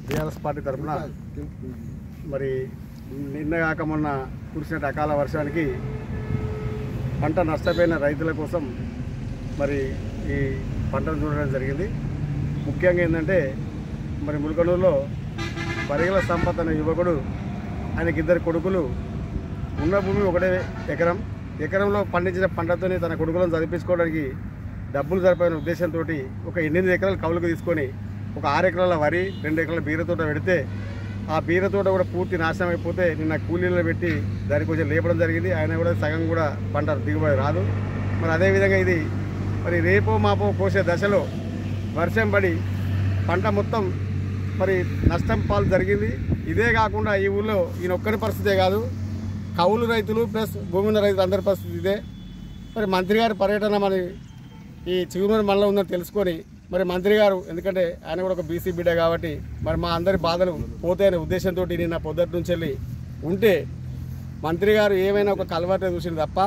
BRS party తరఫున మరి నిన్నగాక మొన్న కురిసిన అకాల వర్షానికి పంట నష్టపోయిన రైతుల కోసం మరి ఈ పంటను చూడడం జరిగింది. ముఖ్యంగా ఏంటంటే మరి ములకనూరులో పరిగల సంపత్ అనే యువకుడు, ఆయనకి 2 కొడుకులు, ఉన్న భూమి ఒకటే ఎకరంలో పండించిన పంటతోనే తన కొడుకులను చదివించుకోవడానికి డబ్బులు సరిపోయిన ఉద్దేశంతో ఒక 8 ఎకరాలు కౌలుకు తీసుకొని ఒక 6 ఎకరాల వరి, 2 ఎకరాల బీర తోట పెడితే ఆ బీర తోట కూడా పూర్తి నాశనం అయిపోతే నిన్న కూలీలు పెట్టి దానికి కొంచెం లేపడం జరిగింది. ఆయన కూడా సగం కూడా పంట దిగుబడి రాదు. మరి అదేవిధంగా ఇది మరి రేపో మాపో కోసే దశలో వర్షం పడి పంట మొత్తం మరి నష్టం పాలు జరిగింది. ఇదే కాకుండా ఈ ఊళ్ళో ఈయన ఒక్కరి పరిస్థితే కాదు, కౌలు రైతులు ప్లస్ భూమి ఉన్న రైతులు అందరి పరిస్థితి ఇదే. మరి మంత్రి గారి పర్యటన మరి ఈ చిగురుమూరి మండలం ఉందని తెలుసుకొని మరి మంత్రి గారు, ఎందుకంటే ఆయన కూడా ఒక బీసీ బిడ్డ కాబట్టి మరి మా అందరి బాధలు పోతాయనే ఉద్దేశంతో నిన్న పొద్దుటి నుంచి వెళ్ళి ఉంటే మంత్రి గారు ఏమైనా ఒక కలవట చూసింది తప్ప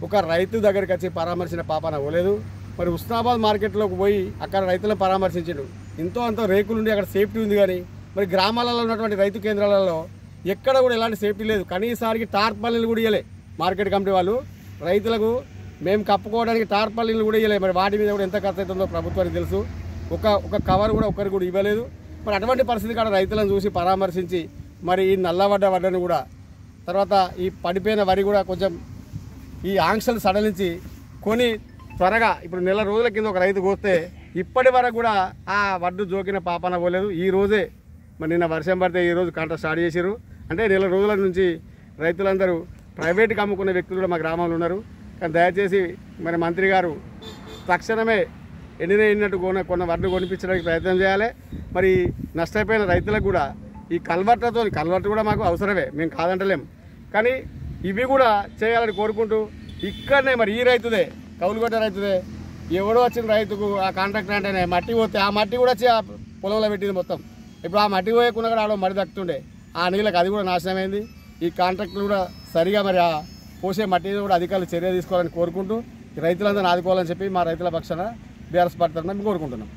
ఒక రైతు దగ్గరికి వచ్చి పరామర్శించిన పాపన పోలేదు. మరి ఉస్నాబాద్ మార్కెట్లోకి పోయి అక్కడ రైతులను పరామర్శించాడు. ఎంతో అంతో రేకులుండి అక్కడ సేఫ్టీ ఉంది, కానీ మరి గ్రామాలలో ఉన్నటువంటి రైతు కేంద్రాలలో ఎక్కడ కూడా ఎలాంటి సేఫ్టీ లేదు. కనీసానికి టార్పాలిన్లు కూడా ఇవ్వలే మార్కెట్ కమిటీ వాళ్ళు. రైతులకు మేము కప్పుకోవడానికి టార్పాలిన్లు కూడా ఇవ్వలేదు. మరి వాటి మీద కూడా ఎంత ఖర్చు అవుతుందో ప్రభుత్వానికి తెలుసు. ఒక కవర్ కూడా ఒక్కరికి కూడా ఇవ్వలేదు. మరి అటువంటి పరిస్థితి కాడ రైతులను చూసి పరామర్శించి మరి ఈ నల్లబడ్డ వడ్డను కూడా, తర్వాత ఈ పడిపోయిన వరి కూడా కొంచెం ఈ ఆంక్షలు సడలించి కొని త్వరగా ఇప్పుడు నెల రోజుల కింద ఒక రైతు కోస్తే ఇప్పటి వరకు కూడా ఆ వడ్డు జోకిన పాపన పోలేదు. ఈ రోజే మరి నిన్న వర్షం పడితే ఈరోజు కాంట స్టార్ట్ చేశారు. అంటే నెల రోజుల నుంచి రైతులందరూ ప్రైవేట్కి అమ్ముకునే వ్యక్తులు కూడా మా గ్రామంలో ఉన్నారు. కానీ దయచేసి మరి మంత్రి గారు తక్షణమే ఎండినట్టు కొన్న వడ్లు కొనిపించడానికి ప్రయత్నం చేయాలి. మరి నష్టపోయిన రైతులకు కూడా ఈ కల్వర్టు కూడా మాకు అవసరమే, మేము కాదంటలేం, కానీ ఇవి కూడా చేయాలని కోరుకుంటూ ఇక్కడనే మరి ఈ రైతుదే, కౌలుగొట్ట రైతుదే, ఎవడో వచ్చిన రైతుకు ఆ కాంట్రాక్టర్ అంటేనే మట్టి పోతే ఆ మట్టి కూడా వచ్చి ఆ పొలంలో పెట్టింది మొత్తం. ఇప్పుడు ఆ మట్టి పోయకుండా కూడా ఆడ మడి దక్కుతుండే, ఆ నీళ్ళకి అది కూడా నాశనమైంది. ఈ కాంట్రాక్టులు కూడా సరిగా మరి ఆ పోసే మట్టిని కూడా అధికారులు చర్య తీసుకోవాలని కోరుకుంటూ రైతులందరూ ఆదుకోవాలని చెప్పి మా రైతుల పక్షాన బీఆర్ఎస్ పార్టీ తరఫున కోరుకుంటున్నాం.